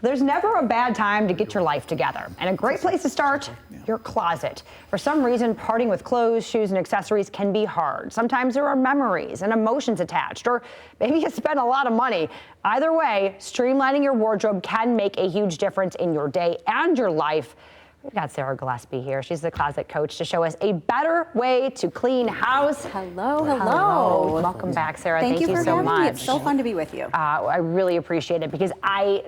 There's never a bad time to get your life together, and a great place to start, your closet. For some reason, parting with clothes, shoes, and accessories can be hard. Sometimes there are memories and emotions attached, or maybe you spent a lot of money. Either way, streamlining your wardrobe can make a huge difference in your day and your life. We've got Sarah Gillespie here. She's the closet coach to show us a better way to clean house. Hello, hello. Welcome back, Sarah. Thank you for so having much. me. It's so fun to be with you. I really appreciate it because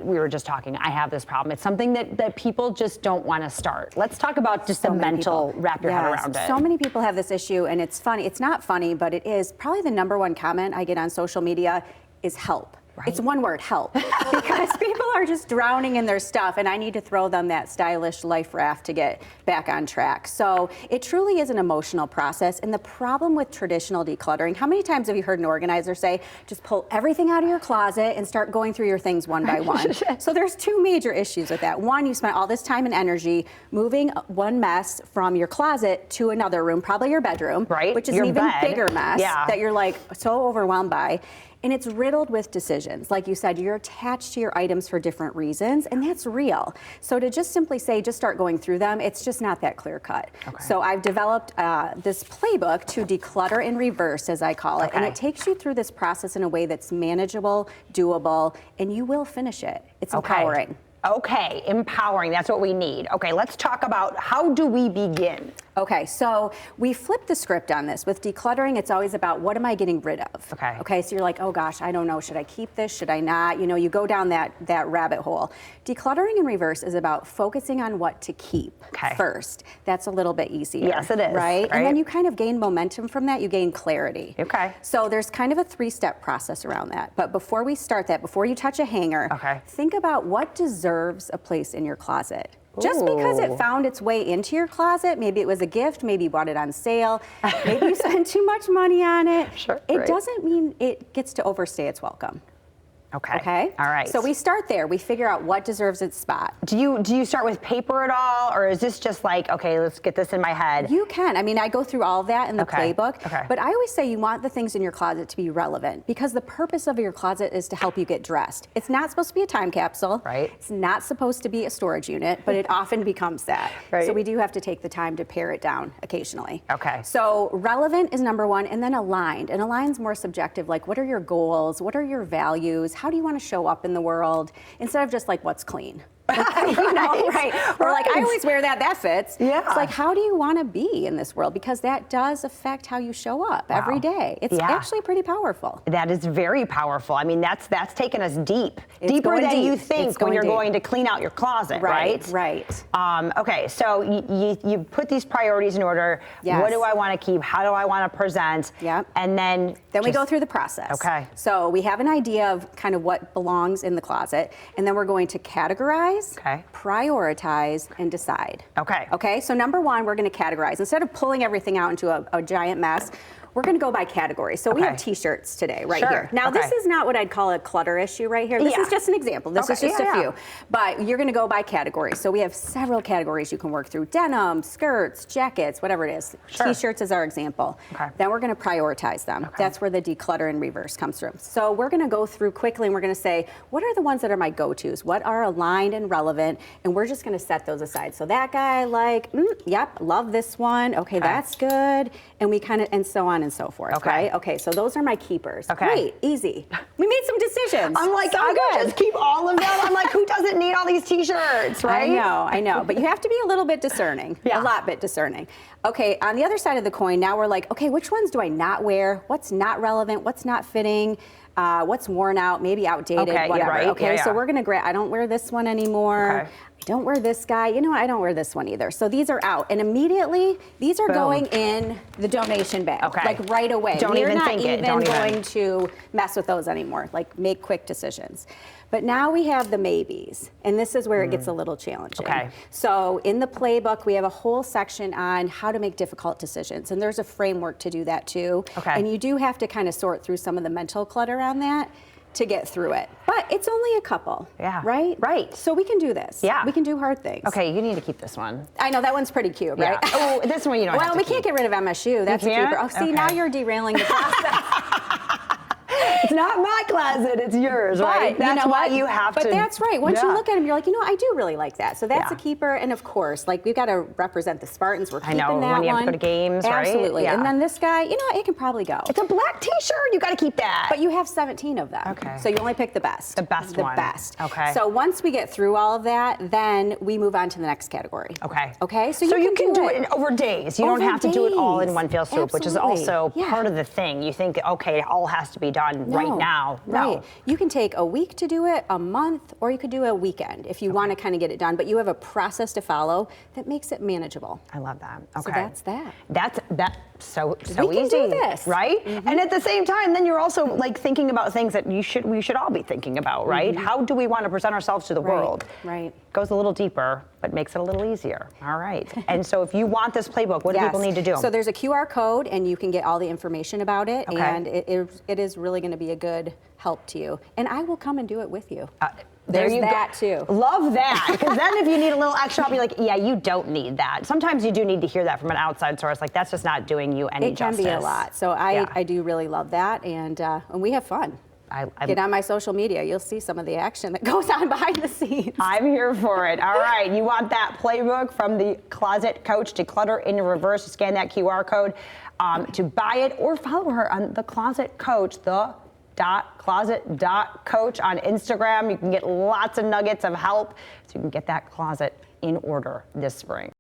we were just talking, I have this problem. It's something that people just don't want to start. Let's talk about just the mental, wrap your head around it. So many people have this issue, and it's funny. It's not funny, but it is. Probably the #1 comment I get on social media is help. Right. It's one word, help, because people are just drowning in their stuff, and I need to throw them that stylish life raft to get back on track. So it truly is an emotional process, and the problem with traditional decluttering, how many times have you heard an organizer say, just pull everything out of your closet and start going through your things one by one? So there's two major issues with that. One, you spent all this time and energy moving one mess from your closet to another room, probably your bedroom, right? Which is an even bigger mess that you're like so overwhelmed by. And it's riddled with decisions. Like you said, you're attached to your items for different reasons, and that's real. So to just simply say, just start going through them, it's just not that clear cut. Okay. So I've developed this playbook to declutter in reverse, as I call it, and it takes you through this process in a way that's manageable, doable, and you will finish it. It's empowering. Okay, empowering, that's what we need. Okay, let's talk about how do we begin? Okay, so we flip the script on this. With decluttering, it's always about what am I getting rid of? Okay, so you're like, oh gosh, I don't know, should I keep this, should I not? You know, you go down that rabbit hole. Decluttering in reverse is about focusing on what to keep first. That's a little bit easier. Yes, it is. Right? And then you kind of gain momentum from that, you gain clarity. Okay. So there's kind of a 3-step process around that. But before we start that, before you touch a hanger, think about what deserves a place in your closet. Just because it found its way into your closet, maybe it was a gift, maybe you bought it on sale, maybe you spent too much money on it, it doesn't mean it gets to overstay its welcome. Okay. All right. So we start there. We figure out what deserves its spot. Do you start with paper at all, or is this just like, okay, let's get this in my head? You can. I mean, I go through all of that in the playbook. But I always say you want the things in your closet to be relevant, because the purpose of your closet is to help you get dressed. It's not supposed to be a time capsule. Right. It's not supposed to be a storage unit, but it often becomes that. Right. So we do have to take the time to pare it down occasionally. Okay. So relevant is #1, and then aligned. And aligned's more subjective, like what are your goals? What are your values? How do you want to show up in the world, instead of just like what's clean? You know, right? Or like, I always wear that fits. Yeah. It's like, how do you want to be in this world? Because that does affect how you show up every day. It's actually pretty powerful. That is very powerful. I mean, that's taken us deeper than you think when you're going to clean out your closet, right? Right. Okay, so you put these priorities in order. Yes. What do I want to keep? How do I want to present? Yep. And then we go through the process. Okay. So we have an idea of kind of what belongs in the closet, and then we're going to categorize, prioritize, and decide. Okay, so #1, we're going to categorize. Instead of pulling everything out into a giant mess, we're going to go by category. So we have t-shirts today right here. Now this is not what I'd call a clutter issue right here. This is just an example. This is just a few. But you're going to go by category. So we have several categories you can work through: denim, skirts, jackets, whatever it is. T-shirts is our example. Then we're going to prioritize them. That's where the declutter in reverse comes from. So we're going to go through quickly, and we're going to say, what are the ones that are my go-tos? What are aligned and relevant? And we're just going to set those aside. So that guy, like, yep, love this one. Okay, that's good. And we kind of, and so on and so forth, right? Okay, so those are my keepers. Great, easy. We made some decisions. I'm like, I could just keep all of them. I'm like, who doesn't need all these t-shirts, right? I know, but you have to be a little bit discerning, a lot bit discerning. Okay, on the other side of the coin, now we're like, okay, which ones do I not wear? What's not relevant? What's not fitting? What's worn out, maybe outdated, whatever. So we're gonna grab, I don't wear this one anymore. I don't wear this guy. You know what? I don't wear this one either. So these are out. And immediately, these are going in the donation bag. Like right away. We're not even going to mess with those anymore. Like, make quick decisions. But now we have the maybes. And this is where it gets a little challenging. So in the playbook, we have a whole section on how to make difficult decisions. And there's a framework to do that too. And you do have to kind of sort through some of the mental clutter on that to get through it. But it's only a couple. Right? So we can do this. We can do hard things. Okay, you need to keep this one. I know, that one's pretty cute, right? Oh, this one you don't have to Well, we can't get rid of MSU. That's a keeper. Oh, see, now you're derailing the process. It's not my closet, it's yours, right? But That's why you have to. But that's right. Once you look at them, you're like, I do really like that. So that's Yeah. a keeper. And of course, like we've got to represent the Spartans. We're keeping that one. when you have to go to games, right? Absolutely. Yeah. And then this guy, it can probably go. It's a black T-shirt. You got to keep that. But you have 17 of them. Okay. So you only pick the best. The best The one. best. Okay. So once we get through all of that, then we move on to the next category. Okay. Okay. So you can do it over days. You don't Over have to do it all in days. one fell swoop, which is Absolutely. also Yeah. part of the thing. You think, okay, it all has to be done right now. No. Right. You can take a week to do it, a month, or you could do a weekend if you want to kind of get it done. But you have a process to follow that makes it manageable. I love that. Okay. So that's that. That's so We can easy, do this. right? And at the same time, then you're also like thinking about things that we should all be thinking about, right? How do we want to present ourselves to the world? Right. Goes a little deeper, but makes it a little easier. All right. And so if you want this playbook, what do people need to do? So there's a QR code, and you can get all the information about it, Okay. and it is really going to be a good help to you. And I will come and do it with you. There There's you that go. too. Love that. Because then if you need a little extra help, you're like, yeah, you don't need that. Sometimes you do need to hear that from an outside source. Like, that's just not doing you any It can justice. be a lot. So I do really love that, and we have fun. I Get on my social media. You'll see some of the action that goes on behind the scenes. I'm here for it. All right, you want that playbook from the Closet Coach, Declutter in Reverse. Scan that QR code to buy it, or follow her on the Closet Coach, closet.coach on Instagram. You can get lots of nuggets of help so you can get that closet in order this spring.